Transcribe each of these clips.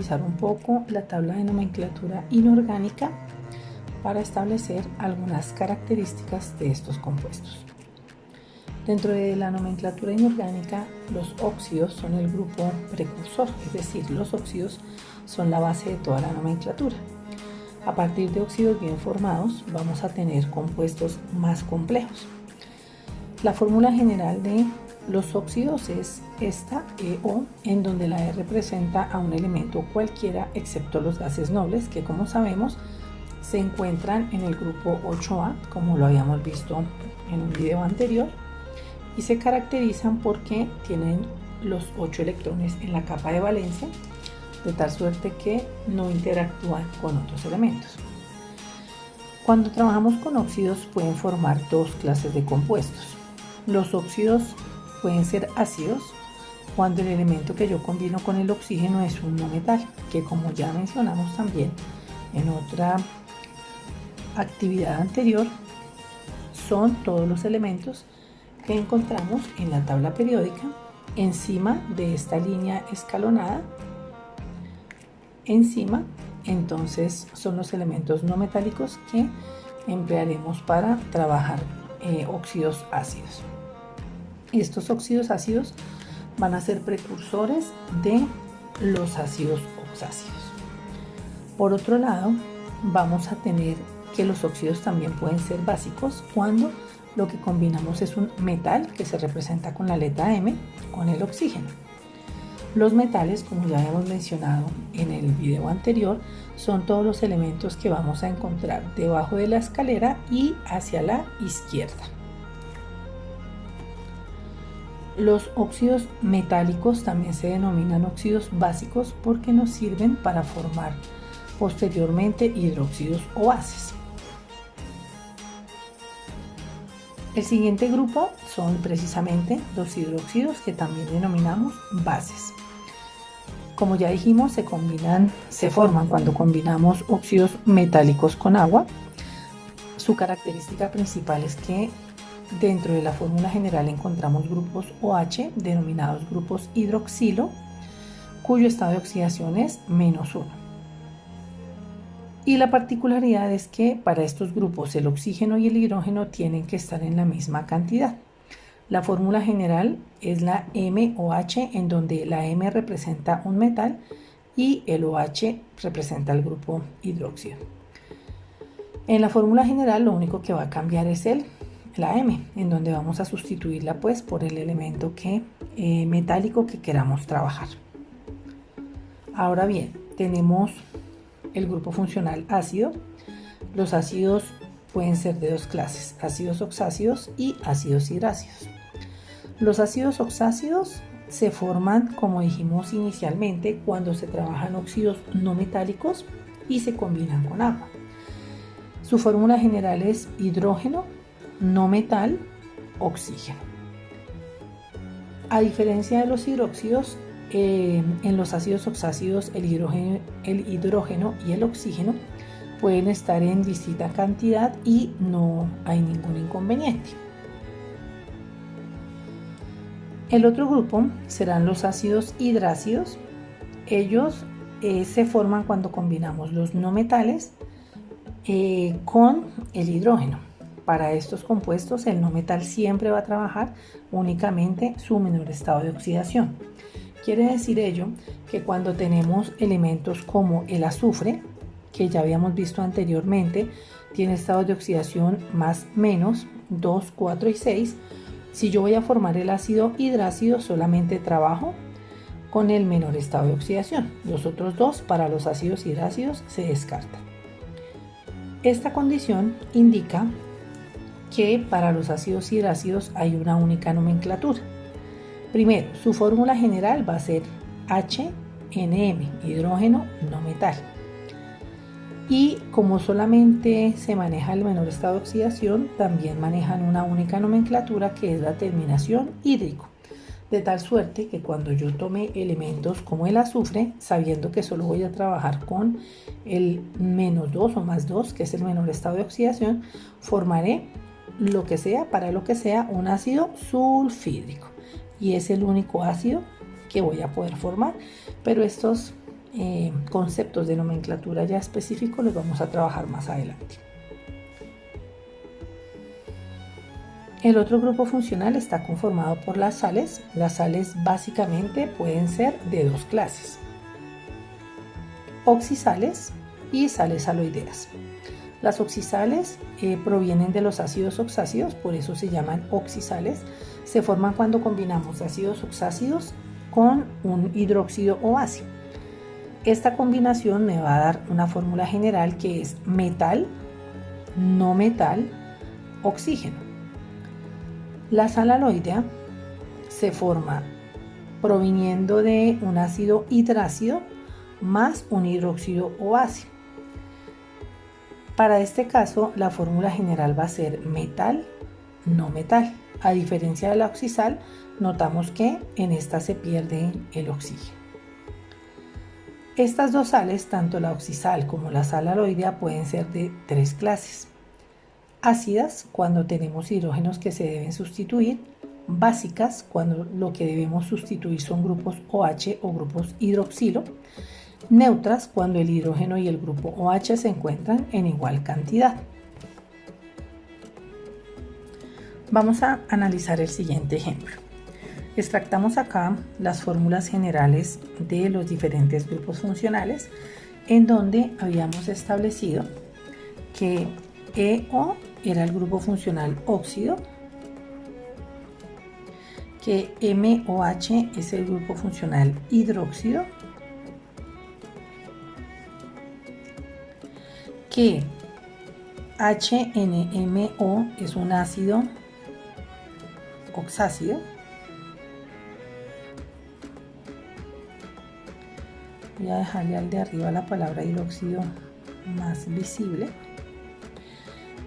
revisar un poco la tabla de nomenclatura inorgánica para establecer algunas características de estos compuestos. Dentro de la nomenclatura inorgánica, los óxidos son el grupo precursor, es decir, los óxidos son la base de toda la nomenclatura. A partir de óxidos bien formados, vamos a tener compuestos más complejos. La fórmula general de los óxidos es esta EO, en donde la E representa a un elemento cualquiera excepto los gases nobles, que como sabemos se encuentran en el grupo 8A, como lo habíamos visto en un video anterior, y se caracterizan porque tienen los 8 electrones en la capa de valencia, de tal suerte que no interactúan con otros elementos. Cuando trabajamos con óxidos pueden formar dos clases de compuestos. Los óxidos pueden ser ácidos cuando el elemento que yo combino con el oxígeno es un no metal, que como ya mencionamos también en otra actividad anterior, son todos los elementos que encontramos en la tabla periódica encima de esta línea escalonada. Encima, entonces, son los elementos no metálicos que emplearemos para trabajar óxidos ácidos. Estos óxidos ácidos van a ser precursores de los ácidos oxácidos. Por otro lado, vamos a tener que los óxidos también pueden ser básicos cuando lo que combinamos es un metal, que se representa con la letra M, con el oxígeno. Los metales, como ya hemos mencionado en el video anterior, son todos los elementos que vamos a encontrar debajo de la escalera y hacia la izquierda. Los óxidos metálicos también se denominan óxidos básicos porque nos sirven para formar posteriormente hidróxidos o bases. El siguiente grupo son precisamente los hidróxidos, que también denominamos bases. Como ya dijimos, se forman cuando combinamos óxidos metálicos con agua. Su característica principal es que dentro de la fórmula general encontramos grupos OH denominados grupos hidroxilo, cuyo estado de oxidación es -1. Y la particularidad es que para estos grupos el oxígeno y el hidrógeno tienen que estar en la misma cantidad. La fórmula general es la MOH, en donde la M representa un metal y el OH representa el grupo hidróxido. En la fórmula general lo único que va a cambiar es la M, en donde vamos a sustituirla pues por el elemento metálico que queramos trabajar. Ahora bien, tenemos el grupo funcional ácido. Los ácidos pueden ser de dos clases, ácidos oxácidos y ácidos hidrácidos. Los ácidos oxácidos se forman, como dijimos inicialmente, cuando se trabajan óxidos no metálicos y se combinan con agua. Su fórmula general es hidrógeno, no metal, oxígeno. A diferencia de los hidróxidos, en los ácidos oxácidos el hidrógeno y el oxígeno pueden estar en distinta cantidad y no hay ningún inconveniente. El otro grupo serán los ácidos hidrácidos. Ellos se forman cuando combinamos los no metales con el hidrógeno. Para estos compuestos el no metal siempre va a trabajar únicamente su menor estado de oxidación. Quiere decir ello que cuando tenemos elementos como el azufre, que ya habíamos visto anteriormente, tiene estados de oxidación más menos 2, 4 y 6. Si yo voy a formar el ácido hidrácido, solamente trabajo con el menor estado de oxidación. Los otros dos para los ácidos hidrácidos se descartan. Esta condición indica que para los ácidos hidrácidos hay una única nomenclatura. Primero, su fórmula general va a ser HNM, hidrógeno no metal. Y como solamente se maneja el menor estado de oxidación, también manejan una única nomenclatura que es la terminación hídrico. De tal suerte que cuando yo tome elementos como el azufre, sabiendo que solo voy a trabajar con el -2 o +2, que es el menor estado de oxidación, formaré lo que sea, para lo que sea, un ácido sulfídrico. Y es el único ácido que voy a poder formar, pero estos conceptos de nomenclatura ya específicos los vamos a trabajar más adelante. El otro grupo funcional está conformado por las sales. Las sales básicamente pueden ser de dos clases: oxisales y sales aloideas. Las oxisales provienen de los ácidos oxácidos, por eso se llaman oxisales. Se forman cuando combinamos ácidos oxácidos con un hidróxido o base. Esta combinación me va a dar una fórmula general que es metal, no metal, oxígeno. La sal aloidea se forma proviniendo de un ácido hidrácido más un hidróxido o base. Para este caso, la fórmula general va a ser metal, no metal. A diferencia de la oxisal, notamos que en esta se pierde el oxígeno. Estas dos sales, tanto la oxisal como la sal aloidea, pueden ser de tres clases: ácidas, cuando tenemos hidrógenos que se deben sustituir; básicas, cuando lo que debemos sustituir son grupos OH o grupos hidroxilo; neutras, cuando el hidrógeno y el grupo OH se encuentran en igual cantidad. Vamos a analizar el siguiente ejemplo. Extractamos acá las fórmulas generales de los diferentes grupos funcionales, en donde habíamos establecido que EO era el grupo funcional óxido, que MOH es el grupo funcional hidróxido, que HNMO es un ácido oxácido, voy a dejarle al de arriba la palabra hidróxido más visible.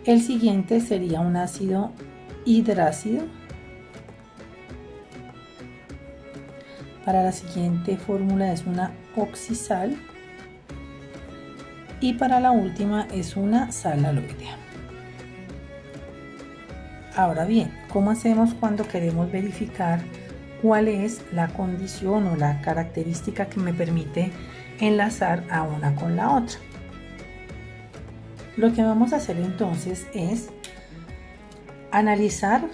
El siguiente sería un ácido hidrácido. Para la siguiente fórmula es una oxisal. Y para la última es una sal aloidea. Ahora bien, ¿cómo hacemos cuando queremos verificar cuál es la condición o la característica que me permite enlazar a una con la otra? Lo que vamos a hacer entonces es analizar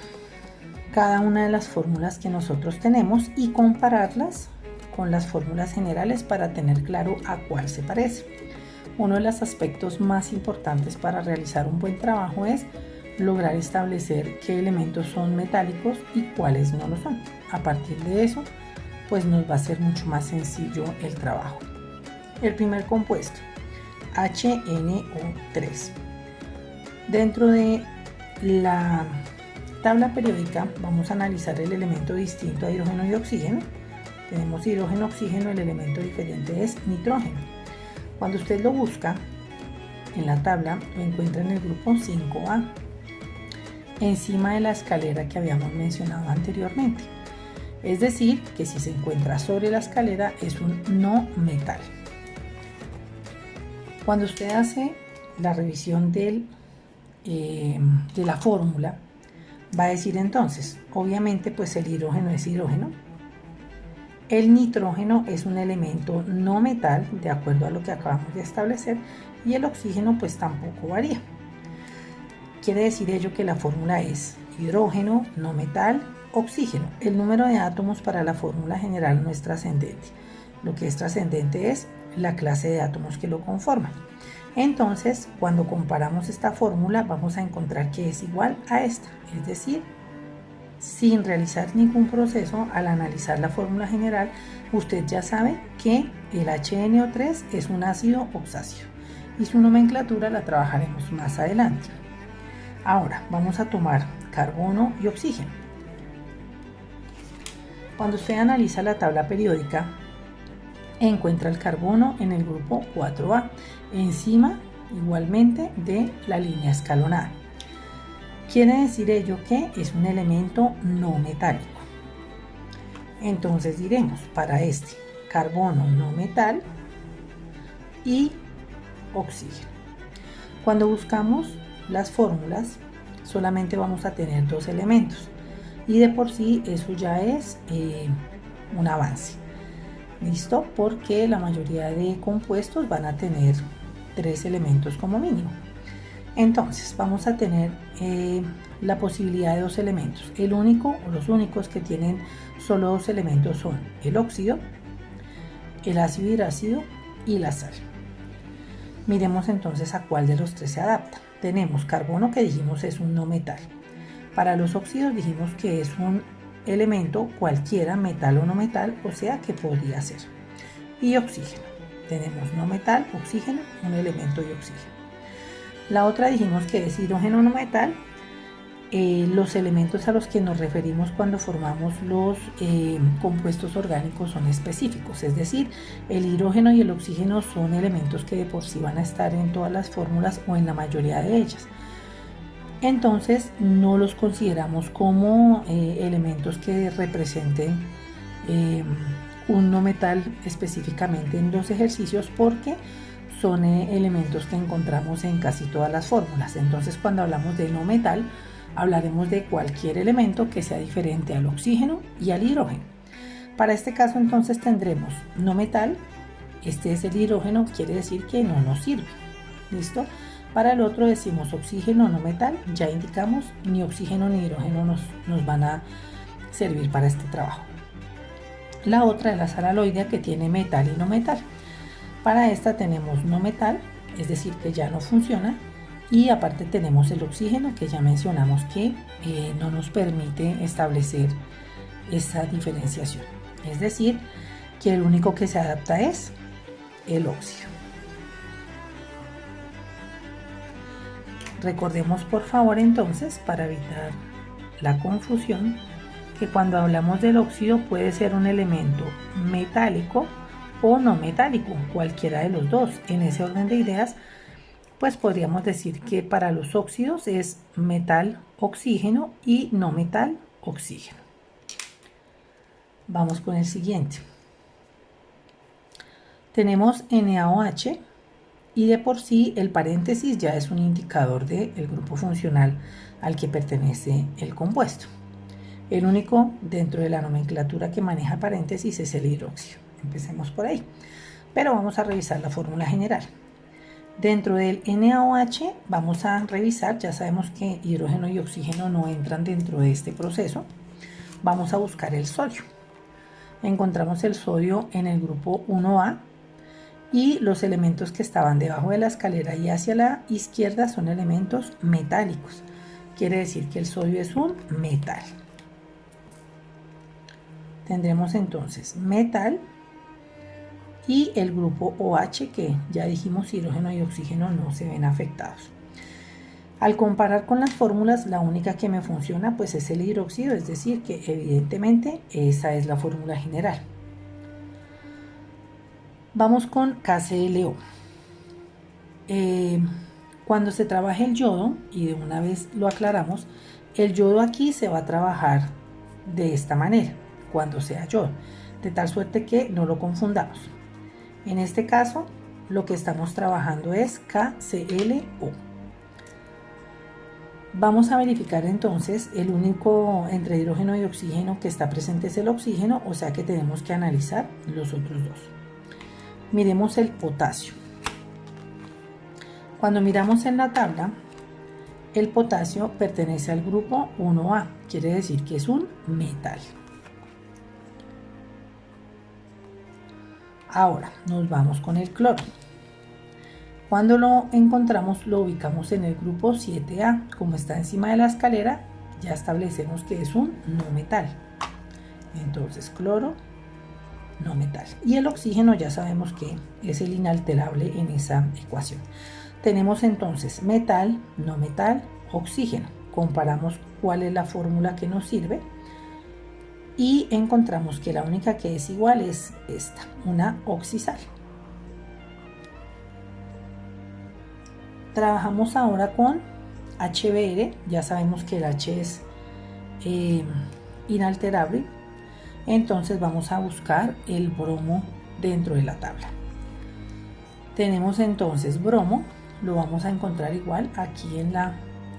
cada una de las fórmulas que nosotros tenemos y compararlas con las fórmulas generales para tener claro a cuál se parece. Uno de los aspectos más importantes para realizar un buen trabajo es lograr establecer qué elementos son metálicos y cuáles no lo son. A partir de eso, pues nos va a ser mucho más sencillo el trabajo. El primer compuesto, HNO3. Dentro de la tabla periódica vamos a analizar el elemento distinto a hidrógeno y oxígeno. Tenemos hidrógeno, oxígeno, el elemento diferente es nitrógeno. Cuando usted lo busca en la tabla, lo encuentra en el grupo 5A, encima de la escalera que habíamos mencionado anteriormente. Es decir, que si se encuentra sobre la escalera es un no metal. Cuando usted hace la revisión de la fórmula, va a decir entonces, obviamente pues el hidrógeno es hidrógeno, el nitrógeno es un elemento no metal, de acuerdo a lo que acabamos de establecer, y el oxígeno pues tampoco varía. Quiere decir ello que la fórmula es hidrógeno, no metal, oxígeno. El número de átomos para la fórmula general no es trascendente. Lo que es trascendente es la clase de átomos que lo conforman. Entonces, cuando comparamos esta fórmula, vamos a encontrar que es igual a esta, es decir, sin realizar ningún proceso, al analizar la fórmula general, usted ya sabe que el HNO3 es un ácido oxácido y su nomenclatura la trabajaremos más adelante. Ahora vamos a tomar carbono y oxígeno. Cuando usted analiza la tabla periódica, encuentra el carbono en el grupo 4A, encima igualmente de la línea escalonada. Quiere decir ello que es un elemento no metálico. Entonces diremos para este carbono no metal y oxígeno. Cuando buscamos las fórmulas, solamente vamos a tener dos elementos y de por sí eso ya es un avance. ¿Listo? Porque la mayoría de compuestos van a tener 3 elementos como mínimo. Entonces vamos a tener la posibilidad de 2 elementos. El único o los únicos que tienen solo 2 elementos son el óxido, el ácido hidrasído y la sal. Miremos entonces a cuál de los 3 se adapta. Tenemos carbono, que dijimos es un no metal. Para los óxidos dijimos que es un elemento cualquiera, metal o no metal, o sea que podría ser. Y oxígeno. Tenemos no metal, oxígeno, un elemento y oxígeno. La otra dijimos que es hidrógeno no metal. Los elementos a los que nos referimos cuando formamos los compuestos orgánicos son específicos, es decir, el hidrógeno y el oxígeno son elementos que de por sí van a estar en todas las fórmulas o en la mayoría de ellas. Entonces no los consideramos como elementos que representen un no metal específicamente en los ejercicios, porque son elementos que encontramos en casi todas las fórmulas. Entonces cuando hablamos de no metal, hablaremos de cualquier elemento que sea diferente al oxígeno y al hidrógeno. Para este caso entonces tendremos no metal, este es el hidrógeno, quiere decir que no nos sirve. ¿Listo? Para el otro decimos oxígeno no metal, ya indicamos ni oxígeno ni hidrógeno nos van a servir para este trabajo. La otra es la sal aloidea, que tiene metal y no metal. Para esta tenemos no metal, es decir que ya no funciona, y aparte tenemos el oxígeno, que ya mencionamos que no nos permite establecer esa diferenciación, es decir que el único que se adapta es el óxido. Recordemos por favor entonces, para evitar la confusión, que cuando hablamos del óxido puede ser un elemento metálico o no metálico, cualquiera de los dos. En ese orden de ideas, pues podríamos decir que para los óxidos es metal oxígeno y no metal oxígeno. Vamos con el siguiente. Tenemos NaOH, y de por sí el paréntesis ya es un indicador del grupo funcional al que pertenece el compuesto. El único dentro de la nomenclatura que maneja paréntesis es el hidróxido. Empecemos por ahí, pero vamos a revisar la fórmula general. Dentro del NaOH vamos a revisar, ya sabemos que hidrógeno y oxígeno no entran dentro de este proceso. Vamos a buscar el sodio. Encontramos el sodio en el grupo 1A, y los elementos que estaban debajo de la escalera y hacia la izquierda son elementos metálicos. Quiere decir que el sodio es un metal. Tendremos entonces metal y el grupo OH, que ya dijimos hidrógeno y oxígeno no se ven afectados. Al comparar con las fórmulas, la única que me funciona pues es el hidróxido, es decir que evidentemente esa es la fórmula general. Vamos con KClO. Cuando se trabaja el yodo, y de una vez lo aclaramos, el yodo aquí se va a trabajar de esta manera, cuando sea yodo, de tal suerte que no lo confundamos. En este caso, lo que estamos trabajando es KClO. Vamos a verificar entonces, el único entre hidrógeno y oxígeno que está presente es el oxígeno, o sea que tenemos que analizar los otros dos. Miremos el potasio. Cuando miramos en la tabla, el potasio pertenece al grupo 1A, quiere decir que es un metal. Ahora nos vamos con el cloro. Cuando lo encontramos, lo ubicamos en el grupo 7A. Como está encima de la escalera, ya establecemos que es un no metal. Entonces, cloro, no metal. Y el oxígeno ya sabemos que es el inalterable en esa ecuación. Tenemos entonces metal, no metal, oxígeno. Comparamos cuál es la fórmula que nos sirve y encontramos que la única que es igual es esta, una oxisal. Trabajamos ahora con HBr, ya sabemos que el H es inalterable. Entonces vamos a buscar el bromo dentro de la tabla. Tenemos entonces bromo, lo vamos a encontrar igual aquí en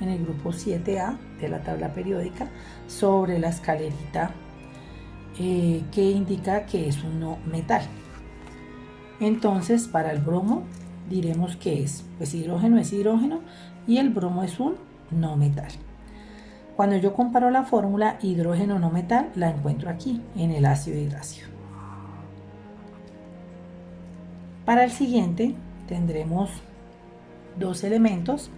el grupo 7A de la tabla periódica, sobre la escalerita que indica que es un no metal. Entonces para el bromo diremos que es, pues hidrógeno es hidrógeno y el bromo es un no metal. Cuando yo comparo la fórmula hidrógeno no metal, la encuentro aquí en el ácido hidracio. Para el siguiente tendremos dos elementos,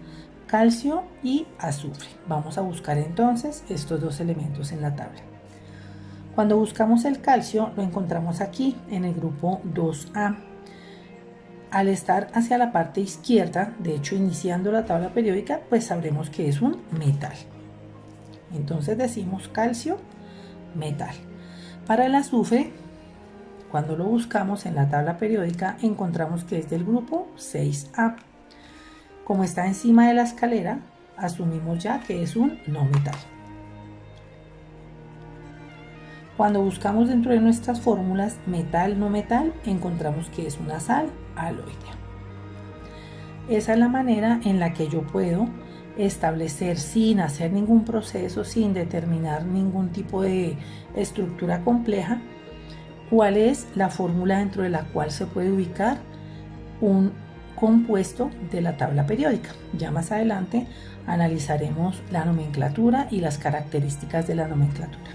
calcio y azufre. Vamos a buscar entonces estos dos elementos en la tabla. Cuando buscamos el calcio lo encontramos aquí en el grupo 2A. Al estar hacia la parte izquierda, de hecho iniciando la tabla periódica, pues sabremos que es un metal. Entonces decimos calcio, metal. Para el azufre, cuando lo buscamos en la tabla periódica, encontramos que es del grupo 6A. Como está encima de la escalera, asumimos ya que es un no metal. Cuando buscamos dentro de nuestras fórmulas metal, no metal, encontramos que es una sal aloidea. Esa es la manera en la que yo puedo establecer sin hacer ningún proceso, sin determinar ningún tipo de estructura compleja, cuál es la fórmula dentro de la cual se puede ubicar un compuesto de la tabla periódica. Ya más adelante analizaremos la nomenclatura y las características de la nomenclatura.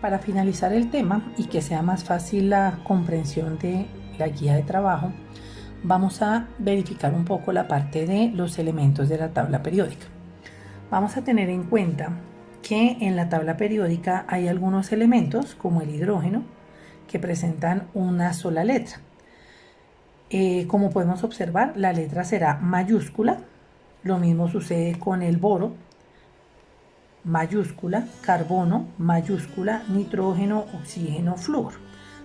Para finalizar el tema y que sea más fácil la comprensión de la guía de trabajo, vamos a verificar un poco la parte de los elementos de la tabla periódica. Vamos a tener en cuenta que en la tabla periódica hay algunos elementos, como el hidrógeno, que presentan una sola letra. Como podemos observar, la letra será mayúscula. Lo mismo sucede con el boro, mayúscula, carbono, mayúscula, nitrógeno, oxígeno, flúor.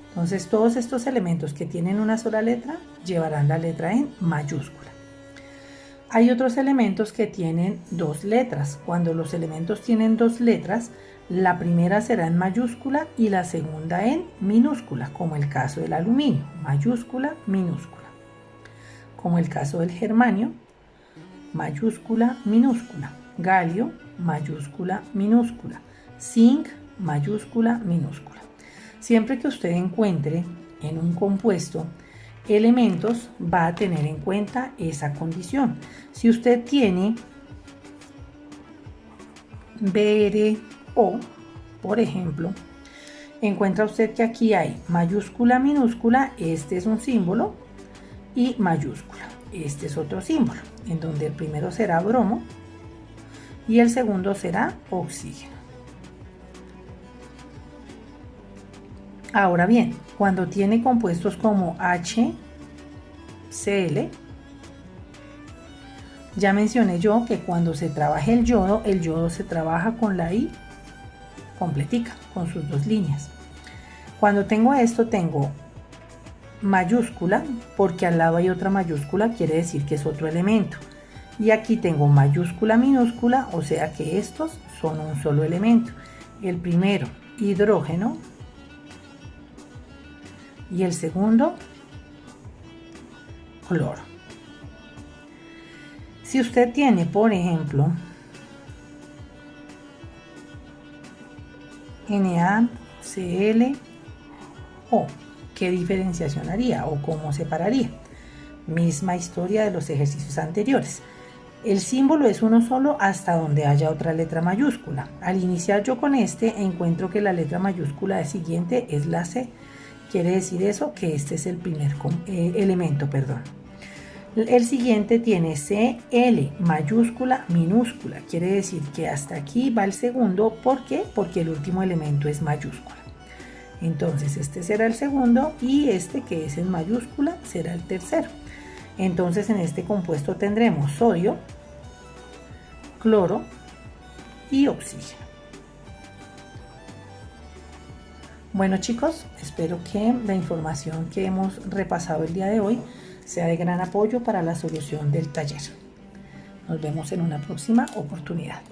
Entonces todos estos elementos que tienen una sola letra llevarán la letra en mayúscula. Hay otros elementos que tienen dos letras. Cuando los elementos tienen dos letras, la primera será en mayúscula y la segunda en minúscula, como el caso del aluminio, mayúscula, minúscula. Como el caso del germanio, mayúscula, minúscula. Galio, mayúscula, minúscula. Zinc, mayúscula, minúscula. Siempre que usted encuentre en un compuesto elementos, va a tener en cuenta esa condición. Si usted tiene BRO, por ejemplo, encuentra usted que aquí hay mayúscula, minúscula, este es un símbolo, y mayúscula, este es otro símbolo, en donde el primero será bromo y el segundo será oxígeno. Ahora bien, cuando tiene compuestos como HCl, ya mencioné yo que cuando se trabaja el yodo se trabaja con la I completica, con sus dos líneas. Cuando tengo esto, tengo mayúscula, porque al lado hay otra mayúscula, quiere decir que es otro elemento. Y aquí tengo mayúscula, minúscula, o sea que estos son un solo elemento. El primero, hidrógeno, y el segundo, cloro. Si usted tiene, por ejemplo, NaClO, ¿qué diferenciación haría o cómo separaría? Misma historia de los ejercicios anteriores. El símbolo es uno solo hasta donde haya otra letra mayúscula. Al iniciar yo con este, encuentro que la letra mayúscula siguiente es la C. Quiere decir eso que este es el primer elemento, perdón. El siguiente tiene Cl, mayúscula, minúscula. Quiere decir que hasta aquí va el segundo. ¿Por qué? Porque el último elemento es mayúscula. Entonces este será el segundo y este que es en mayúscula será el tercero. Entonces en este compuesto tendremos sodio, cloro y oxígeno. Bueno chicos, espero que la información que hemos repasado el día de hoy sea de gran apoyo para la solución del taller. Nos vemos en una próxima oportunidad.